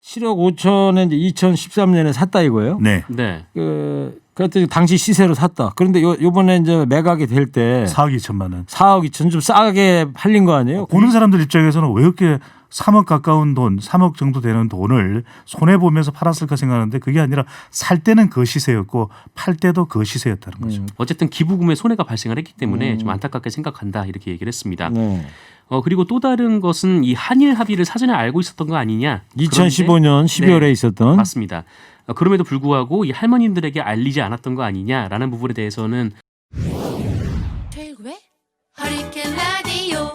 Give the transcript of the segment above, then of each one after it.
7억 5천에 이제 2013년에 샀다 이거예요? 네. 네. 그랬더니 당시 시세로 샀다. 그런데 요번에 이제 매각이 될 때 4억 2천만 원. 4억 2천 좀 싸게 팔린 거 아니에요? 보는 사람들 입장에서는 왜 이렇게 3억 가까운 돈, 3억 정도 되는 돈을 손해보면서 팔았을까 생각하는데 그게 아니라 살 때는 그 시세였고 팔 때도 그 시세였다는 거죠. 어쨌든 기부금에 손해가 발생을 했기 때문에 좀 안타깝게 생각한다 이렇게 얘기를 했습니다. 네. 그리고 또 다른 것은 이 한일 합의를 사전에 알고 있었던 거 아니냐. 2015년 12월에 네, 있었던. 맞습니다. 그럼에도 불구하고 이 할머님들에게 알리지 않았던 거 아니냐라는 부분에 대해서는 최일구의 허리케인 라디오.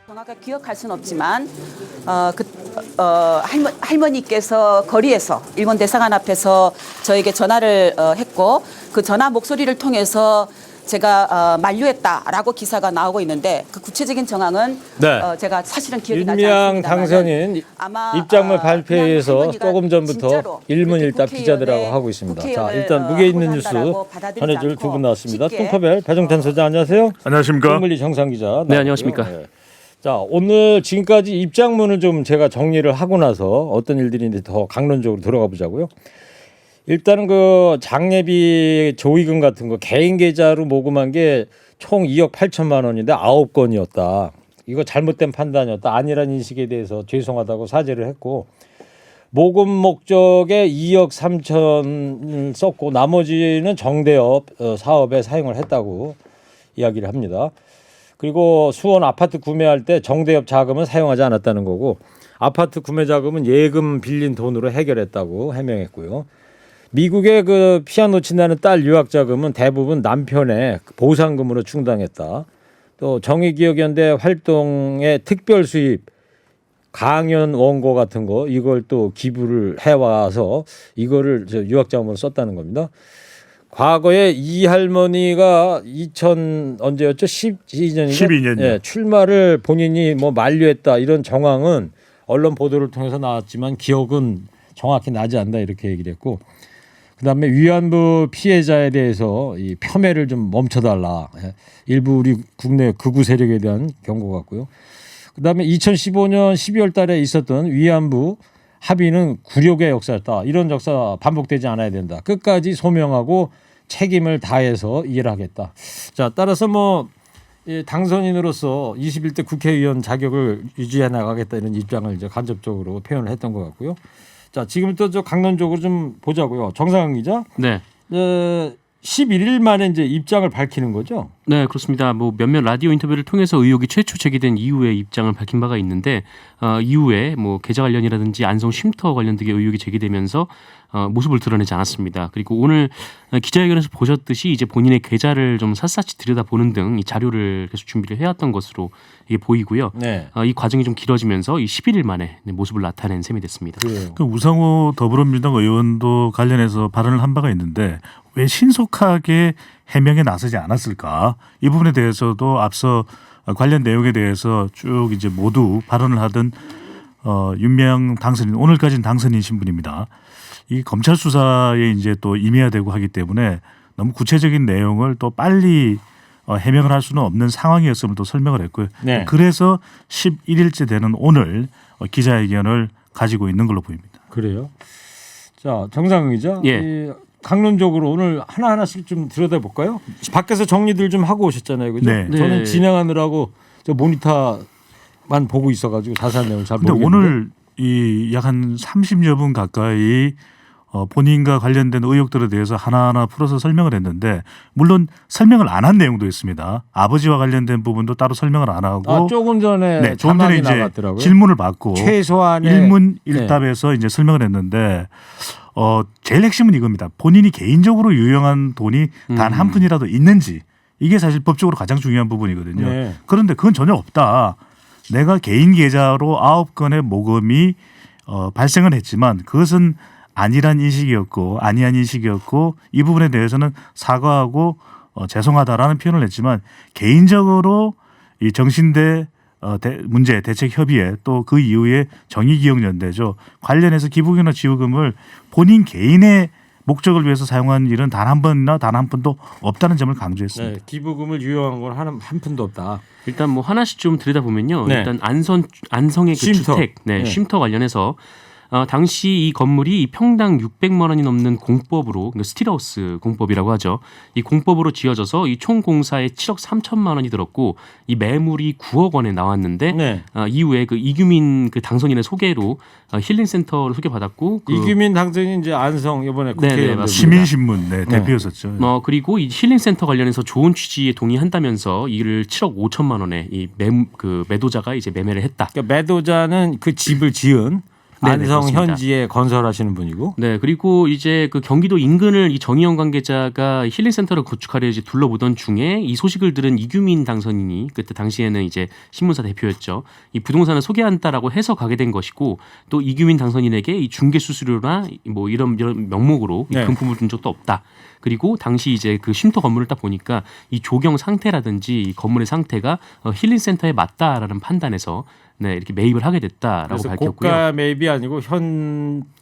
정확하게 기억할 수는 없지만 할머니께서 거리에서 일본 대사관 앞에서 저에게 전화를 했고 그 전화 목소리를 통해서 제가 만류했다라고 기사가 나오고 있는데 그 구체적인 정황은 네. 제가 사실은 기억이 나지 윤미향 않습니다만 당선인 아마 입장문 발표에서 할머니가 조금 전부터 진짜로 일문일답 그렇게 기자들하고 국회의원의- 하고 있습니다. 자, 국회의원을, 일단 무게 있는 뉴스 호소한다라고 받아들이지 전해줄 두 않고 분 나왔습니다. 쉽게 뚱커벨 배종찬 소장 안녕하세요. 안녕하십니까? 송물리 정상 기자. 나왔고요. 네, 안녕하십니까? 네. 자, 오늘 지금까지 입장문을 좀 제가 정리를 하고 나서 어떤 일들인지 더 강론적으로 들어가 보자고요. 일단은 그 장례비 조의금 같은 거 개인 계좌로 모금한 게 총 2억 8천만 원인데 9건이었다. 이거 잘못된 판단이었다. 아니란 인식에 대해서 죄송하다고 사죄를 했고 모금 목적에 2억 3천 썼고 나머지는 정대업 사업에 사용을 했다고 이야기를 합니다. 그리고 수원 아파트 구매할 때 정대업 자금은 사용하지 않았다는 거고 아파트 구매 자금은 예금 빌린 돈으로 해결했다고 해명했고요. 미국의 그 피아 놓친다는 딸 유학 자금은 대부분 남편의 보상금으로 충당했다. 또 정의기억연대 활동의 특별 수입 강연 원고 같은 거 이걸 또 기부를 해와서 이거를 유학 자금으로 썼다는 겁니다. 과거에 이 할머니가 2000 언제였죠? 12년인가? 12년이요. 예, 출마를 본인이 뭐 만류했다 이런 정황은 언론 보도를 통해서 나왔지만 기억은 정확히 나지 않는다 이렇게 얘기를 했고 그다음에 위안부 피해자에 대해서 이 폄훼를 좀 멈춰달라. 예, 일부 우리 국내 극우 세력에 대한 경고 같고요. 그다음에 2015년 12월 달에 있었던 위안부 합의는 굴욕의 역사였다. 이런 역사 반복되지 않아야 된다. 끝까지 소명하고 책임을 다해서 이해를 하겠다. 자, 따라서 뭐 당선인으로서 21대 국회의원 자격을 유지해 나가겠다 이런 입장을 이제 간접적으로 표현을 했던 것 같고요. 자, 지금부터 저 강론적으로 좀 보자고요. 정상훈 기자. 네. 11일 만에 이제 입장을 밝히는 거죠. 네, 그렇습니다. 뭐 몇몇 라디오 인터뷰를 통해서 의혹이 최초 제기된 이후에 입장을 밝힌 바가 있는데 이후에 뭐 계좌 관련이라든지 안성 쉼터 관련 등의 의혹이 제기되면서 모습을 드러내지 않았습니다. 그리고 오늘 기자회견에서 보셨듯이 이제 본인의 계좌를 좀 샅샅이 들여다보는 등 이 자료를 계속 준비를 해왔던 것으로 이게 보이고요. 네. 이 과정이 좀 길어지면서 이 11일 만에 모습을 나타낸 셈이 됐습니다. 그래요. 그 우상호 더불어민주당 의원도 관련해서 발언을 한 바가 있는데 왜 신속하게 해명에 나서지 않았을까? 이 부분에 대해서도 앞서 관련 내용에 대해서 쭉 이제 모두 발언을 하던 윤미향 당선인 오늘까지는 당선인 신분입니다. 이 검찰 수사에 이제 또 임해야 되고 하기 때문에 너무 구체적인 내용을 또 빨리 해명을 할 수는 없는 상황이었음을 또 설명을 했고요. 네. 그래서 11일째 되는 오늘 기자회견을 가지고 있는 걸로 보입니다. 그래요. 자, 정상훈 기자. 예. 이 강론적으로 오늘 하나하나씩 좀 들여다볼까요? 밖에서 정리들 좀 하고 오셨잖아요. 그죠? 네. 저는 네. 진행하느라고 저 모니터만 보고 있어가지고 자세한 내용을 잘 근데 모르겠는데. 오늘 이 약 한 30여 분 가까이 본인과 관련된 의혹들에 대해서 하나하나 풀어서 설명을 했는데 물론 설명을 안 한 내용도 있습니다. 아버지와 관련된 부분도 따로 설명을 안 하고 조금 전에 네, 조금 전에 자막이 이제 나갔더라고요. 질문을 받고 최소한의 일문일답에서 이제 설명을 했는데 제일 핵심은 이겁니다. 본인이 개인적으로 유용한 돈이 단 한 푼이라도 있는지 이게 사실 법적으로 가장 중요한 부분이거든요. 네. 그런데 그건 전혀 없다. 내가 개인 계좌로 9건의 모금이 발생은 했지만 그것은 아니란 인식이었고 아니한 인식이었고 이 부분에 대해서는 사과하고 죄송하다라는 표현을 했지만 개인적으로 이 정신대 문제 대책 협의회 또 그 이후에 정의기억연대죠. 관련해서 기부금이나 지원금을 본인 개인의 목적을 위해서 사용한 일은 단 한 번이나 단 한 번도 없다는 점을 강조했습니다. 네, 기부금을 유용한 건 한 푼도 없다. 일단 뭐 하나씩 좀 들여다보면요. 네. 일단 안성의 그 쉼터. 주택, 네. 쉼터 관련해서 당시 이 건물이 이 평당 600만 원이 넘는 공법으로 스틸하우스 공법이라고 하죠. 이 공법으로 지어져서 이 총 공사에 7억 3천만 원이 들었고 이 매물이 9억 원에 나왔는데 네. 이후에 그 이규민 그 당선인의 소개로 힐링센터를 소개받았고 이규민 당선인 이제 안성 이번에 네, 국회의원 맞습니다. 시민신문 대표였었죠. 그리고 이 힐링센터 관련해서 좋은 취지에 동의한다면서 이를 7억 5천만 원에 이 매도자가 이제 매매를 했다. 그러니까 매도자는 그 집을 지은 네네, 안성 그렇습니다. 현지에 건설하시는 분이고. 네, 그리고 이제 그 경기도 인근을 이 정의연 관계자가 힐링센터를 구축하려 이제 둘러보던 중에 이 소식을 들은 이규민 당선인이 그때 당시에는 이제 신문사 대표였죠. 이 부동산을 소개한다라고 해서 가게 된 것이고 또 이규민 당선인에게 이 중개 수수료나 뭐 이런 명목으로 이 네. 금품을 준 적도 없다. 그리고 당시 이제 그 쉼터 건물을 딱 보니까 이 조경 상태라든지 이 건물의 상태가 힐링센터에 맞다라는 판단에서 네, 이렇게 매입을 하게 됐다라고 그래서 밝혔고요. 고가 매입이 아니고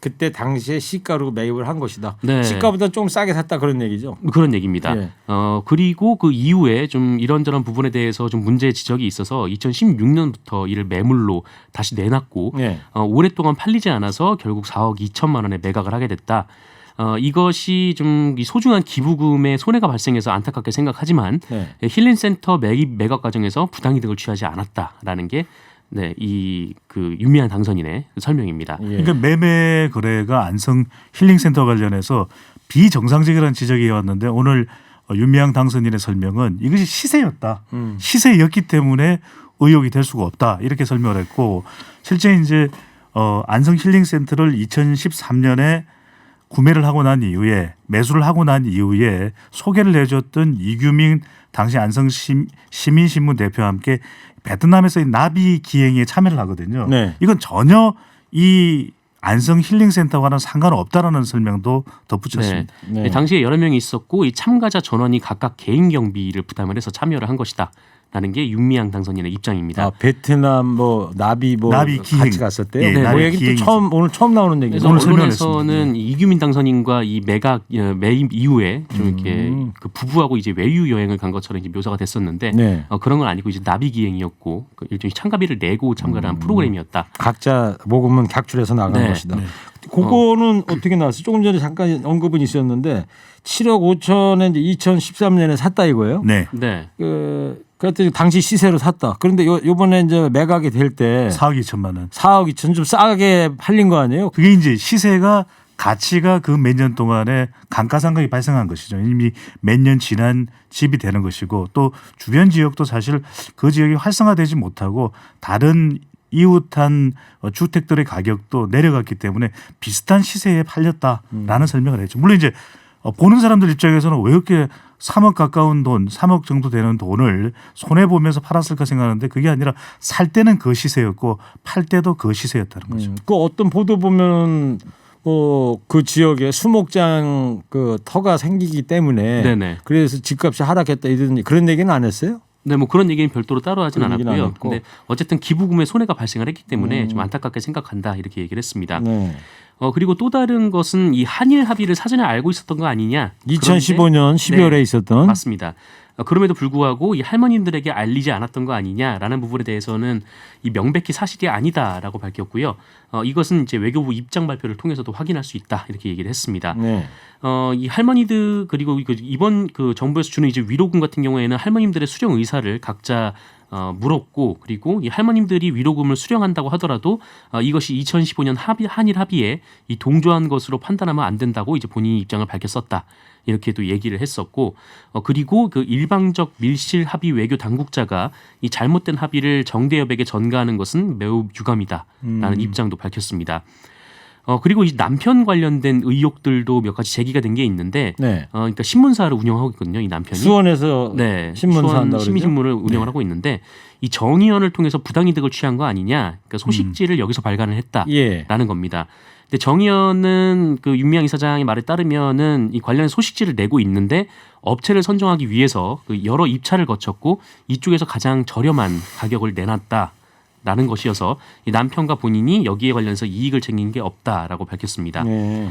그때 당시에 시가로 매입을 한 것이다. 네. 시가보다 좀 싸게 샀다 그런 얘기죠. 그런 얘기입니다. 예. 그리고 그 이후에 좀 이런저런 부분에 대해서 좀 문제 지적이 있어서 2016년부터 이를 매물로 다시 내놨고 예. 오랫동안 팔리지 않아서 결국 4억 2천만 원에 매각을 하게 됐다. 이것이 좀 이 소중한 기부금에 손해가 발생해서 안타깝게 생각하지만 네. 힐링센터 매각 과정에서 부당이득을 취하지 않았다라는 게 네, 이 그 윤미향 당선인의 설명입니다. 예. 그러니까 매매 거래가 안성 힐링센터 관련해서 비정상적이라는 지적이 왔는데 오늘 윤미향 당선인의 설명은 이것이 시세였다. 시세였기 때문에 의혹이 될 수가 없다. 이렇게 설명을 했고 실제 이제 안성 힐링센터를 2013년에 구매를 하고 난 이후에 매수를 하고 난 이후에 소개를 해줬던 이규민 당시 안성 시민신문 대표와 함께 베트남에서의 나비 기행에 참여를 하거든요. 네. 이건 전혀 이 안성 힐링센터와는 상관없다라는 설명도 덧붙였습니다. 네. 네. 당시에 여러 명이 있었고 이 참가자 전원이 각각 개인 경비를 부담을 해서 참여를 한 것이다. 라는 게 윤미향 당선인의 입장입니다. 아, 베트남 뭐 나비 나비 같이 기행. 갔었대요. 예, 그 나비 얘기 또 기행이죠. 오늘 처음 나오는 얘기죠. 그래서 오늘 언론에서는 이규민 당선인과 이 매입 이후에 좀 이렇게 그 부부하고 이제 외유 여행을 간 것처럼 이제 묘사가 됐었는데 네. 그런 건 아니고 이제 나비 기행이었고 그 일종의 참가비를 내고 참가를 한 프로그램이었다. 각자 모금은 각출해서 나간 네. 것이다. 그거는 어떻게 나왔어요? 조금 전에 잠깐 언급은 있었는데 7억 5천에 이제 2013년에 샀다 이거예요. 네. 네. 그랬더니 당시 시세로 샀다. 그런데 요번에 이제 매각이 될 때 4억 2천만 원. 4억 2천 좀 싸게 팔린 거 아니에요? 그게 이제 시세가 가치가 그 몇 년 동안에 감가상각이 발생한 것이죠. 이미 몇 년 지난 집이 되는 것이고 또 주변 지역도 사실 그 지역이 활성화되지 못하고 다른 이웃한 주택들의 가격도 내려갔기 때문에 비슷한 시세에 팔렸다라는 설명을 했죠. 물론 이제 보는 사람들 입장에서는 왜 이렇게 3억 가까운 돈, 3억 정도 되는 돈을 손해 보면서 팔았을까 생각하는데 그게 아니라 살 때는 그 시세였고 팔 때도 그 시세였다는 거죠. 그 어떤 보도 보면 그 지역에 수목장 그 터가 생기기 때문에 네네. 그래서 집값이 하락했다 이런 그런 얘기는 안 했어요? 네, 뭐 그런 얘기는 별도로 따로 하진 그런 얘기는 안 않았고요. 했고. 근데 어쨌든 기부금에 손해가 발생을 했기 때문에 좀 안타깝게 생각한다 이렇게 얘기를 했습니다. 네. 그리고 또 다른 것은 이 한일 합의를 사전에 알고 있었던 거 아니냐? 2015년 12월에 네. 있었던 맞습니다. 그럼에도 불구하고 이 할머님들에게 알리지 않았던 거 아니냐라는 부분에 대해서는 이 명백히 사실이 아니다라고 밝혔고요. 이것은 이제 외교부 입장 발표를 통해서도 확인할 수 있다 이렇게 얘기를 했습니다. 네. 이 할머니들 그리고 이번 그 정부에서 주는 이제 위로금 같은 경우에는 할머님들의 수령 의사를 각자 물었고 그리고 이 할머님들이 위로금을 수령한다고 하더라도 이것이 2015년 한일 합의에 이 동조한 것으로 판단하면 안 된다고 이제 본인이 입장을 밝혔었다. 이렇게도 얘기를 했었고 그리고 그 일방적 밀실 합의 외교 당국자가 이 잘못된 합의를 정대 여백에 전가하는 것은 매우 유감이다라는 입장도 밝혔습니다. 그리고 이 남편 관련된 의혹들도 몇 가지 제기가 된 게 있는데 네. 그러니까 신문사를 운영하고 있거든요. 이 남편이. 수원에서 네, 신문사 수원 한다고 그러죠? 시민신문을 운영을 하고 있는데 이 정의연을 통해서 부당이득을 취한 거 아니냐. 그러니까 소식지를 여기서 발간을 했다라는 예. 겁니다. 근데 정의연은 그 윤미향 이사장의 말에 따르면은 이 관련 소식지를 내고 있는데 업체를 선정하기 위해서 그 여러 입찰을 거쳤고 이쪽에서 가장 저렴한 가격을 내놨다라는 것이어서 이 남편과 본인이 여기에 관련해서 이익을 챙긴 게 없다라고 밝혔습니다. 네.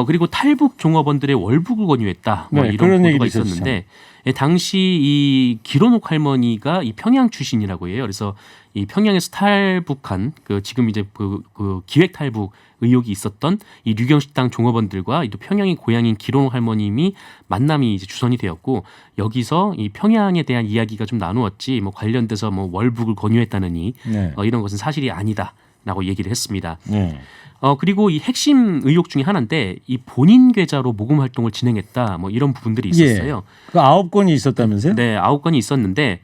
그리고 탈북 종업원들의 월북을 권유했다. 뭐 네, 이런 그런 보도가 얘기도 있었죠. 있었는데 당시 이 기론옥 할머니가 이 평양 출신이라고 해요. 그래서 이 평양에서 탈북한 그 지금 이제 그 기획 탈북 의혹이 있었던 이 류경식당 종업원들과 또 평양이 고향인 기론옥 할머님이 만남이 이제 주선이 되었고 여기서 이 평양에 대한 이야기가 좀 나누었지 뭐 관련돼서 뭐 월북을 권유했다느니 네. 이런 것은 사실이 아니다라고 얘기를 했습니다. 네. 그리고 이 핵심 의혹 중에 하나인데 이 본인 계좌로 모금 활동을 진행했다 뭐 이런 부분들이 있었어요. 그 9건이 있었다면서요? 네, 9건이 있었는데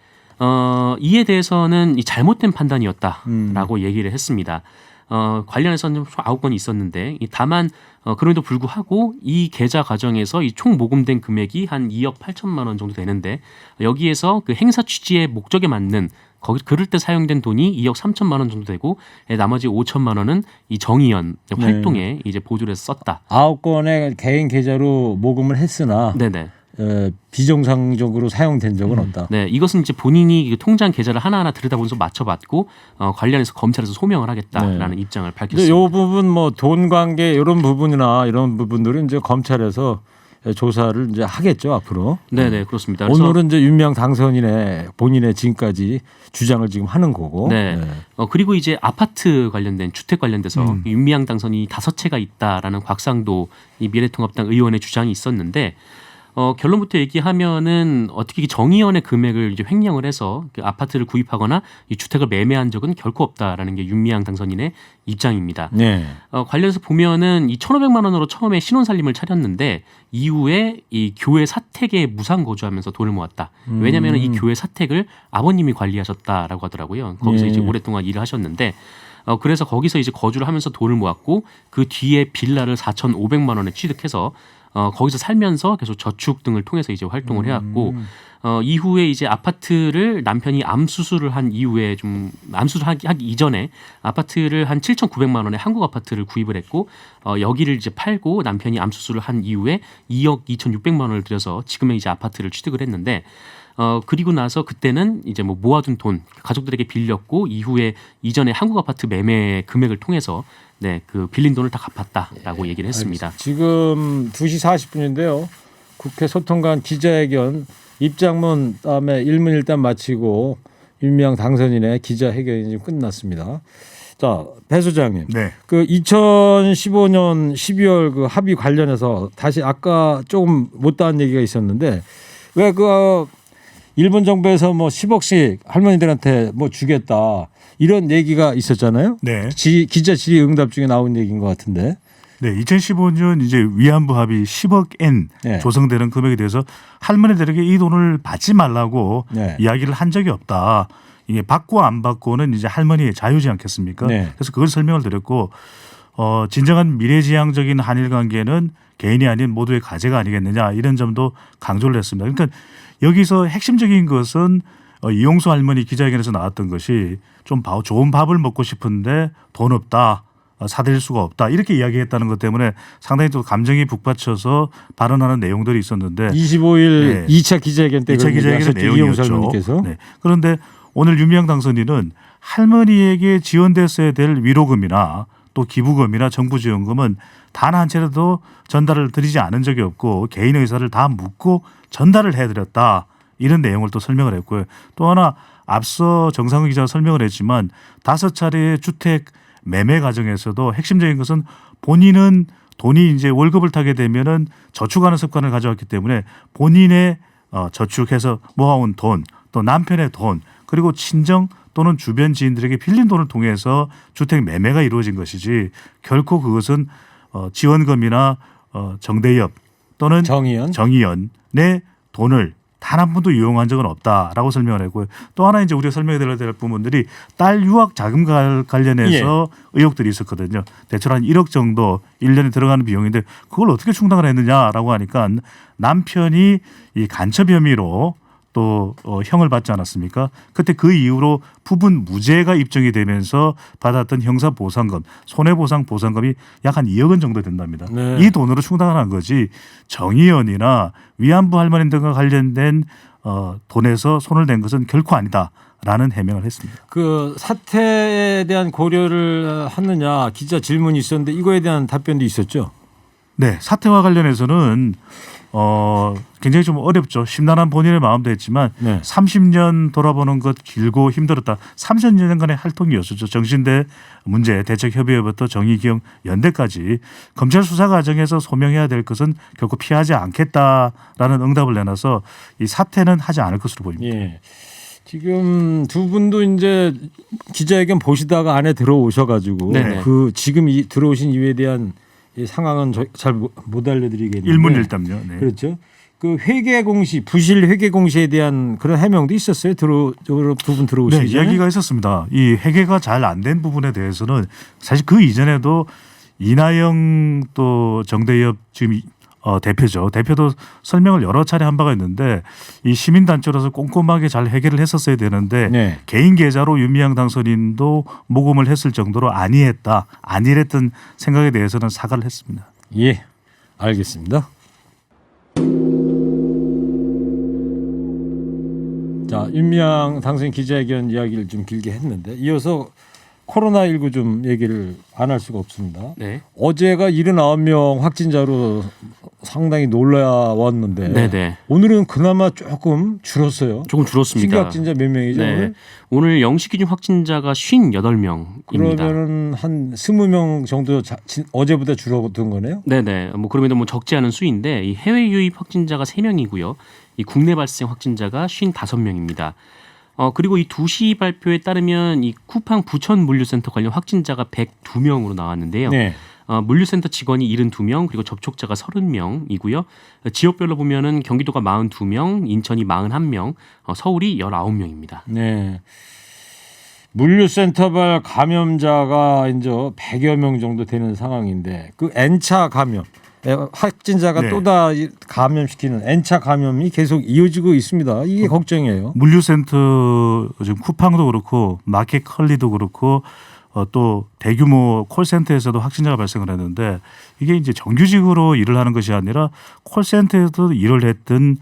이에 대해서는 이 잘못된 판단이었다라고 얘기를 했습니다. 관련해서는 9건이 있었는데 다만 그럼에도 불구하고 이 계좌 과정에서 이 총 모금된 금액이 한 2억 8천만 원 정도 되는데 여기에서 그 행사 취지의 목적에 맞는 그럴 때 사용된 돈이 2억 3천만 원 정도 되고 나머지 5천만 원은 이 정의연 활동에 이제 보조를 해서 썼다. 9건의 개인 계좌로 모금을 했으나 네네. 비정상적으로 사용된 적은 없다. 네, 이것은 이제 본인이 그 통장 계좌를 하나하나 들여다보면서 맞춰봤고 관련해서 검찰에서 소명을 하겠다라는 입장을 근데 밝혔습니다. 이 부분 뭐 돈 관계 이런 부분이나 이런 부분들은 이제 검찰에서 조사를 이제 하겠죠 앞으로. 네네 그렇습니다. 그래서 오늘은 이제 윤미향 당선인의 본인의 지금까지 주장을 지금 하는 거고. 네. 그리고 이제 아파트 관련된 주택 관련돼서 윤미향 당선이 5채가 있다라는 곽상도 이 미래통합당 의원의 주장이 있었는데 결론부터 얘기하면은 어떻게 정의연의 금액을 이제 횡령을 해서 그 아파트를 구입하거나 이 주택을 매매한 적은 결코 없다라는 게 윤미향 당선인의 입장입니다. 네. 관련해서 보면은 이 1,500만 원으로 처음에 신혼살림을 차렸는데 이후에 이 교회 사택에 무상 거주하면서 돈을 모았다. 왜냐하면 이 교회 사택을 아버님이 관리하셨다라고 하더라고요. 거기서 네. 이제 오랫동안 일을 하셨는데 그래서 거기서 이제 거주를 하면서 돈을 모았고 그 뒤에 빌라를 4,500만 원에 취득해서 거기서 살면서 계속 저축 등을 통해서 이제 활동을 해왔고 이후에 이제 아파트를 남편이 암 수술을 한 이후에 좀 암 수술하기 이전에 아파트를 한 7,900만 원에 한국 아파트를 구입을 했고 여기를 이제 팔고 남편이 암 수술을 한 이후에 2억 2,600만 원을 들여서 지금의 이제 아파트를 취득을 했는데 그리고 나서 그때는 이제 뭐 모아둔 돈 가족들에게 빌렸고 이후에 이전에 한국 아파트 매매 금액을 통해서 그 빌린 돈을 다 갚았다라고 얘기를 했습니다. 지금 2시 40분인데요. 국회 소통관 기자회견 입장문 다음에 일문일단 마치고 윤미향 당선인의 기자회견이 지금 끝났습니다. 자, 배 소장님. 네. 그 2015년 12월 그 합의 관련해서 다시 아까 조금 못다한 얘기가 있었는데 왜 그 일본 정부에서 뭐 10억씩 할머니들한테 뭐 주겠다 이런 얘기가 있었잖아요. 네. 기자 질의응답 중에 나온 얘기인 것 같은데. 네, 2015년 이제 위안부 합의 10억 엔 네. 조성되는 금액에 대해서 할머니들에게 이 돈을 받지 말라고 네. 이야기를 한 적이 없다. 이게 받고 안 받고는 이제 할머니의 자유지 않겠습니까? 네. 그래서 그걸 설명을 드렸고 진정한 미래지향적인 한일 관계는 개인이 아닌 모두의 과제가 아니겠느냐 이런 점도 강조를 했습니다. 그러니까 여기서 핵심적인 것은 이용수 할머니 기자회견에서 나왔던 것이 좀 좋은 밥을 먹고 싶은데 돈 없다. 사드릴 수가 없다. 이렇게 이야기했다는 것 때문에 상당히 또 감정이 북받쳐서 발언하는 내용들이 있었는데 25일 네. 2차 기자회견 때 2차 기자회견의 내용이었죠. 할머니께서. 네. 그런데 오늘 윤미향 당선인은 할머니에게 지원됐어야 될 위로금이나 또 기부금이나 정부 지원금은 단 한 차례도 전달을 드리지 않은 적이 없고 개인 의사를 다 묻고 전달을 해드렸다. 이런 내용을 또 설명을 했고요. 또 하나 앞서 정상훈 기자가 설명을 했지만 5차례의 주택 매매 과정에서도 핵심적인 것은 본인은 돈이 이제 월급을 타게 되면은 저축하는 습관을 가져왔기 때문에 본인의 저축해서 모아온 돈, 또 남편의 돈, 그리고 친정 또는 주변 지인들에게 빌린 돈을 통해서 주택 매매가 이루어진 것이지 결코 그것은 지원금이나 정대협 또는 정의연의 돈을 단 한 번도 이용한 적은 없다라고 설명을 했고요. 또 하나 이제 우리가 설명해 드려야 될 부분들이 딸 유학 자금 관련해서 의혹들이 있었거든요. 대충 한 1억 정도 1년에 들어가는 비용인데 그걸 어떻게 충당을 했느냐라고 하니까 남편이 이 간첩 혐의로 또 형을 받지 않았습니까? 그때 그 이후로 부분 무죄가 입증이 되면서 받았던 형사보상금, 손해보상금이 약 한 2억 원 정도 된답니다. 네. 이 돈으로 충당을 한 거지 정의연이나 위안부 할머니 등과 관련된 돈에서 손을 댄 것은 결코 아니다라는 해명을 했습니다. 그 사태에 대한 고려를 하느냐 기자 질문이 있었는데 이거에 대한 답변도 있었죠. 네, 사태와 관련해서는 굉장히 좀 어렵죠. 심란한 본인의 마음도 했지만 네. 30년 돌아보는 것 길고 힘들었다. 30년간의 활동이었었죠. 정신대 문제 대책협의회부터 정의기억 연대까지 검찰 수사 과정에서 소명해야 될 것은 결코 피하지 않겠다라는 응답을 내놔서 이 사퇴는 하지 않을 것으로 보입니다. 예. 지금 두 분도 이제 기자회견 보시다가 안에 들어오셔가지고 네네. 그 지금 들어오신 이유에 대한 이 상황은 잘 못 알려드리겠는데 일문일답요. 네. 그렇죠. 그 회계 공시 부실 회계 공시에 대한 그런 해명도 있었어요. 두 분 들어오시기 네, 전에. 이야기가 있었습니다. 이 회계가 잘 안 된 부분에 대해서는 사실 그 이전에도 이나영 또 정대협 지금 대표죠. 대표도 설명을 여러 차례 한 바가 있는데 이 시민단체로서 꼼꼼하게 잘 해결을 했었어야 되는데 네. 개인 계좌로 윤미향 당선인도 모금을 했을 정도로 안일했던 생각에 대해서는 사과를 했습니다. 예, 알겠습니다. 자, 윤미향 당선인 기자회견 이야기를 좀 길게 했는데 이어서 코로나19 좀 얘기를 안 할 수가 없습니다. 네. 어제가 79명 확진자로 상당히 놀라웠는데 네네. 오늘은 그나마 조금 줄었어요. 조금 줄었습니다. 신규 확진자 몇 명이죠? 네. 오늘 영시 기준 확진자가 58명입니다. 그러면은 한 20명 정도 어제보다 줄어든 거네요. 네네. 뭐 그럼에도 뭐 적지 않은 수인데 이 해외 유입 확진자가 3명이고요. 이 국내 발생 확진자가 55명입니다. 그리고 이 2시 발표에 따르면 이 쿠팡 부천 물류센터 관련 확진자가 102명으로 나왔는데요. 네. 물류센터 직원이 72명 그리고 접촉자가 30명이고요. 지역별로 보면은 경기도가 42명, 인천이 41명, 서울이 19명입니다. 네. 물류센터발 감염자가 이제 100여 명 정도 되는 상황인데 그 N차 감염 확진자가 네. 또다 감염시키는 N차 감염이 계속 이어지고 있습니다. 이게 걱정이에요. 물류센터 지금 쿠팡도 그렇고 마켓컬리도 그렇고 또 대규모 콜센터에서도 확진자가 발생을 했는데 이게 이제 정규직으로 일을 하는 것이 아니라 콜센터에서도 일을 했던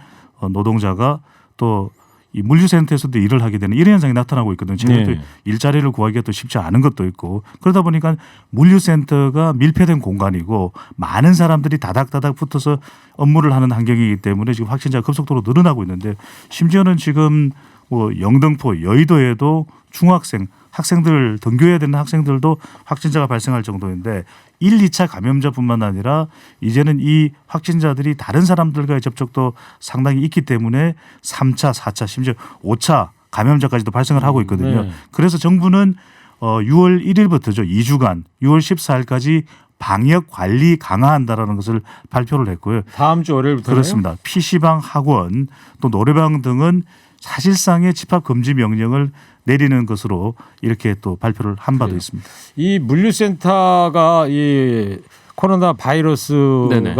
노동자가 또 이 물류센터에서도 일을 하게 되는 이런 현상이 나타나고 있거든요. 최근에 또 네. 일자리를 구하기가 또 쉽지 않은 것도 있고 그러다 보니까 물류센터가 밀폐된 공간이고 많은 사람들이 다닥다닥 붙어서 업무를 하는 환경이기 때문에 지금 확진자가 급속도로 늘어나고 있는데 심지어는 지금 뭐 영등포, 여의도에도 중학생, 학생들 등교해야 되는 학생들도 확진자가 발생할 정도인데 1, 2차 감염자뿐만 아니라 이제는 이 확진자들이 다른 사람들과의 접촉도 상당히 있기 때문에 3차, 4차, 심지어 5차 감염자까지도 발생을 하고 있거든요. 네. 그래서 정부는 6월 1일부터죠. 2주간 6월 14일까지 방역 관리 강화한다라는 것을 발표를 했고요. 다음 주 월요일부터 그렇습니다. PC방, 학원 또 노래방 등은 사실상의 집합 금지 명령을 내리는 것으로 이렇게 또 발표를 한 바도 그래요. 있습니다. 이 물류센터가 이 코로나 바이러스가 네네.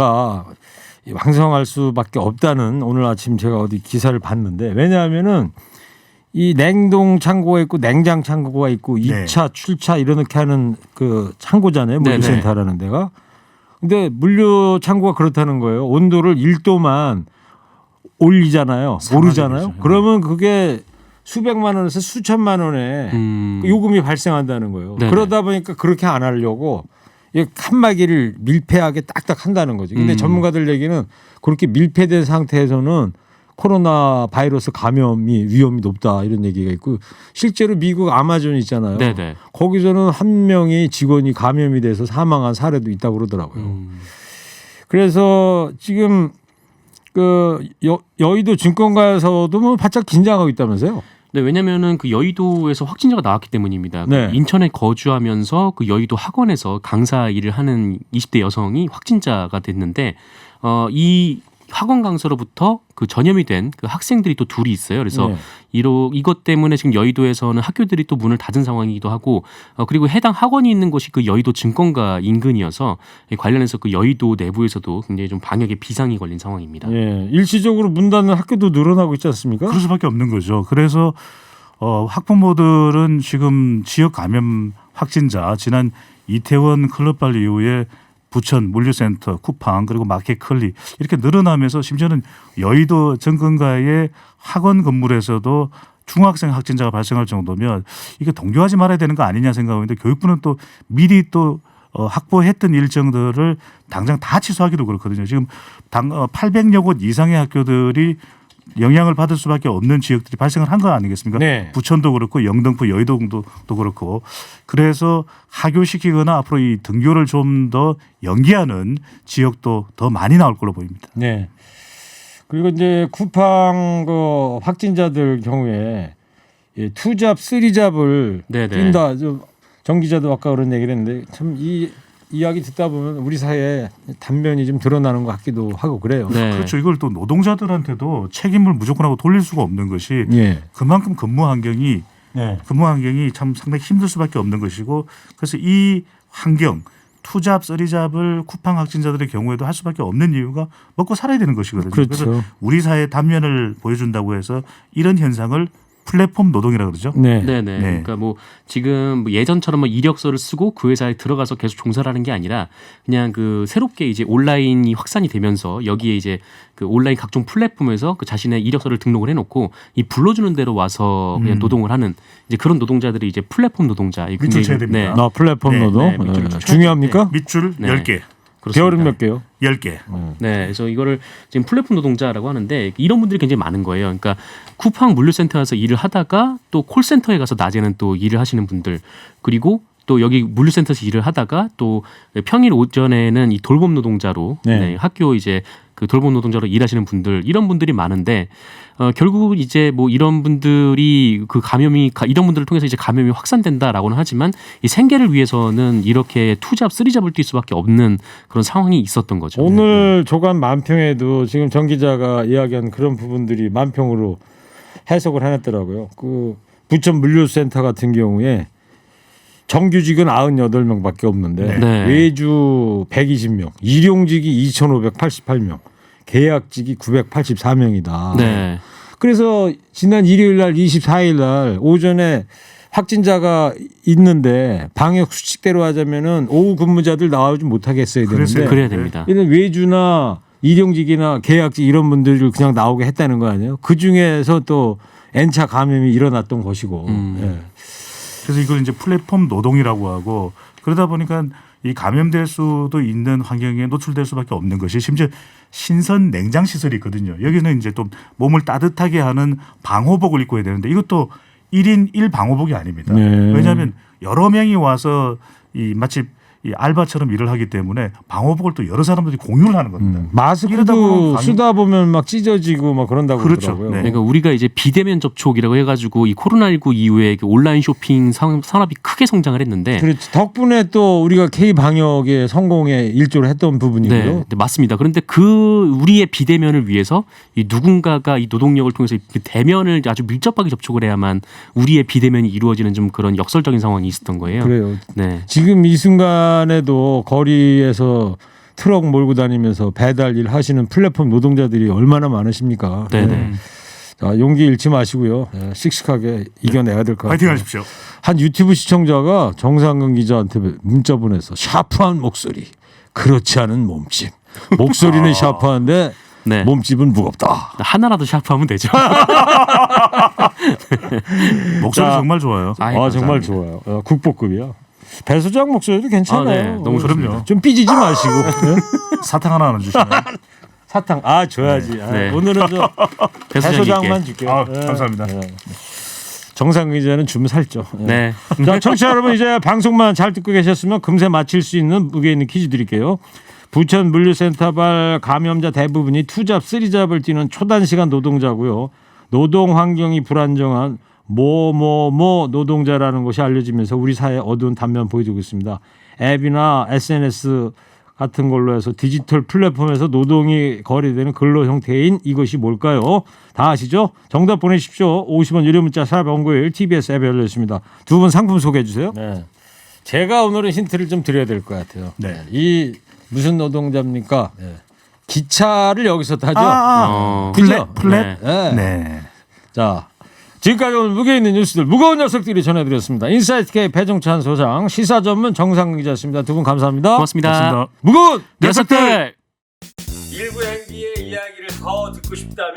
왕성할 수밖에 없다는 오늘 아침 제가 어디 기사를 봤는데 왜냐하면은 이 냉동 창고가 있고 냉장 창고가 있고 네. 2차 출차 이렇게 하는 그 창고잖아요. 네네. 물류센터라는 데가. 근데 물류 창고가 그렇다는 거예요. 온도를 1도만 올리잖아요. 오르잖아요. 되죠. 그러면 그게 수백만 원에서 수천만 원의 요금이 발생한다는 거예요. 네네. 그러다 보니까 그렇게 안 하려고 이 칸막이를 밀폐하게 딱딱 한다는 거죠. 근데 전문가들 얘기는 그렇게 밀폐된 상태에서는 코로나 바이러스 감염이 위험이 높다 이런 얘기가 있고 실제로 미국 아마존 있잖아요. 네네. 거기서는 한 명이 직원이 감염이 돼서 사망한 사례도 있다고 그러더라고요. 그래서 지금 그 여의도 증권가에서도 뭐 바짝 긴장하고 있다면서요? 네, 왜냐면은 그 여의도에서 확진자가 나왔기 때문입니다. 네. 그 인천에 거주하면서 그 여의도 학원에서 강사 일을 하는 20대 여성이 확진자가 됐는데 이 학원 강사로부터 그 전염이 된 그 학생들이 또 둘이 있어요. 그래서 네. 이것 때문에 지금 여의도에서는 학교들이 또 문을 닫은 상황이기도 하고 그리고 해당 학원이 있는 곳이 그 여의도 증권가 인근이어서 관련해서 그 여의도 내부에서도 굉장히 좀 방역에 비상이 걸린 상황입니다. 예, 일시적으로 문 닫는 학교도 늘어나고 있지 않습니까? 그럴 수밖에 없는 거죠. 그래서 학부모들은 지금 지역 감염 확진자 지난 이태원 클럽발 이후에 부천 물류센터, 쿠팡 그리고 마켓컬리 이렇게 늘어나면서 심지어는 여의도 정근가의 학원 건물에서도 중학생 확진자가 발생할 정도면 이게 동조하지 말아야 되는 거 아니냐 생각하는데 교육부는 또 미리 또 확보했던 일정들을 당장 다 취소하기도 그렇거든요. 지금 800여 곳 이상의 학교들이 영향을 받을 수밖에 없는 지역들이 발생을 한 거 아니겠습니까? 네. 부천도 그렇고 영등포, 여의도도 그렇고 그래서 하교시키거나 앞으로 이 등교를 좀 더 연기하는 지역도 더 많이 나올 걸로 보입니다. 네. 그리고 이제 쿠팡 그 확진자들 경우에 투잡, 쓰리잡을 네네. 뛴다. 정 기자도 아까 그런 얘기를 했는데 참 이 이야기 듣다 보면 우리 사회에 단면이 좀 드러나는 것 같기도 하고 그래요. 네. 그렇죠. 이걸 또 노동자들한테도 책임을 무조건 하고 돌릴 수가 없는 것이 예. 그만큼 근무 환경이 참 상당히 힘들 수밖에 없는 것이고 그래서 이 환경 투잡, 쓰리잡을 쿠팡 확진자들의 경우에도 할 수밖에 없는 이유가 먹고 살아야 되는 것이거든요. 그렇죠. 그래서 우리 사회의 단면을 보여준다고 해서 이런 현상을 플랫폼 노동이라고 그러죠. 네. 네네. 네. 그러니까 뭐 지금 뭐 예전처럼 뭐 이력서를 쓰고 그 회사에 들어가서 계속 종사를 하는 게 아니라 그냥 그 새롭게 이제 온라인이 확산이 되면서 여기에 이제 그 온라인 각종 플랫폼에서 그 자신의 이력서를 등록을 해놓고 이 불러주는 대로 와서 그냥 노동을 하는 이제 그런 노동자들이 이제 플랫폼 노동자. 이 밑줄 굉장히- 쳐야 됩니다. 나 플랫폼 네, 노동 네, 밑줄 쳐야 중요합니까? 밑줄 네. 10개, 그렇습니다. 개월은 몇 개요? 10개. 네, 그래서 이거를 지금 플랫폼 노동자라고 하는데 이런 분들이 굉장히 많은 거예요. 그러니까 쿠팡 물류센터에서 일을 하다가 또 콜센터에 가서 낮에는 또 일을 하시는 분들 그리고 또 여기 물류센터에서 일을 하다가 또 평일 오전에는 이 돌봄 노동자로 네. 네, 학교 이제 그 돌봄 노동자로 일하시는 분들 이런 분들이 많은데 결국 이제 뭐 이런 분들이 그 이런 분들을 통해서 이제 감염이 확산된다라고는 하지만 이 생계를 위해서는 이렇게 투잡, 쓰리잡을 뛸 수밖에 없는 그런 상황이 있었던 거죠. 오늘 조간 만평에도 지금 정 기자가 이야기한 그런 부분들이 만평으로 해석을 해놨더라고요. 그 부천 물류센터 같은 경우에 정규직은 98명밖에 없는데 네. 외주 120명, 일용직이 2,588명, 계약직이 984명이다. 네. 그래서 지난 일요일 날 24일 날 오전에 확진자가 있는데 방역 수칙대로 하자면은 오후 근무자들 나오지 못하게 했어야 되는데 그래야 됩니다. 이런 외주나 일용직이나 계약직 이런 분들을 그냥 나오게 했다는 거 아니에요? 그 중에서 또 N차 감염이 일어났던 것이고. 예. 그래서 이걸 이제 플랫폼 노동이라고 하고 그러다 보니까 이 감염될 수도 있는 환경에 노출될 수밖에 없는 것이 심지어 신선 냉장 시설이 있거든요. 여기는 이제 또 몸을 따뜻하게 하는 방호복을 입고 해야 되는데 이것도 1인 1방호복이 아닙니다. 네. 왜냐하면 여러 명이 와서 이 마치 이 알바처럼 일을 하기 때문에 방호복을 또 여러 사람들이 공유를 하는 겁니다. 이러다 마스크도 보면 쓰다 보면 막 찢어지고 막 그런다고 그렇죠. 그러더라고요. 네. 그러니까 우리가 이제 비대면 접촉이라고 해가지고 이 코로나19 이후에 온라인 쇼핑 산업이 크게 성장을 했는데 그렇지. 덕분에 또 우리가 K 방역의 성공에 일조를 했던 부분이고요. 네, 맞습니다. 그런데 우리의 비대면을 위해서 이 누군가가 이 노동력을 통해서 그 대면을 아주 밀접하게 접촉을 해야만 우리의 비대면이 이루어지는 좀 그런 역설적인 상황이 있었던 거예요. 그래요. 네. 지금 이 순간에도 거리에서 트럭 몰고 다니면서 배달 일 하시는 플랫폼 노동자들이 얼마나 많으십니까? 네네. 자, 용기 잃지 마시고요. 씩씩하게 이겨내야 될 것 같아요. 파이팅 하십시오. 한 유튜브 시청자가 정상근 기자한테 문자 보내서 샤프한 목소리, 그렇지 않은 몸집. 목소리는 샤프한데 네. 몸집은 무겁다. 하나라도 샤프하면 되죠. 목소리 자, 정말 좋아요. 아이, 정말 감사합니다. 좋아요. 국보급이야. 배 소장 목소리도 괜찮아요. 네, 너무 그럼요. 좀 삐지지 마시고. 네? 사탕 하나 주시면 사탕 줘야지. 아, 네. 오늘은 저 배 소장만 줄게요. 아, 네. 감사합니다. 네. 정상근 기자는 좀 살죠. 네. 자, 청취자 여러분 이제 방송만 잘 듣고 계셨으면 금세 맞힐 수 있는 무게 있는 퀴즈 드릴게요. 부천 물류센터발 감염자 대부분이 투잡, 쓰리잡을 뛰는 초단시간 노동자고요. 노동 환경이 불안정한 노동자라는 것이 알려지면서 우리 사회의 어두운 단면 보여주고 있습니다. 앱이나 SNS 같은 걸로 해서 디지털 플랫폼에서 노동이 거래되는 근로 형태인 이것이 뭘까요? 다 아시죠? 정답 보내십시오. 50원 유료 문자 샵 0951 TBS 앱에 열려있습니다. 두 분 상품 소개해 주세요. 네. 제가 오늘은 힌트를 좀 드려야 될 것 같아요. 네. 이 무슨 노동자입니까? 기차를 여기서 타죠. 플랫? 네. 네. 자, 지금까지 오늘 무게 있는 뉴스들 무거운 녀석들이 전해드렸습니다. 인사이트 K 배종찬 소장, 시사 전문 정상근 기자였습니다. 두 분 감사합니다. 고맙습니다. 고맙습니다. 무거운 녀석들. 일부 행기의 이야기를 더 듣고 싶다면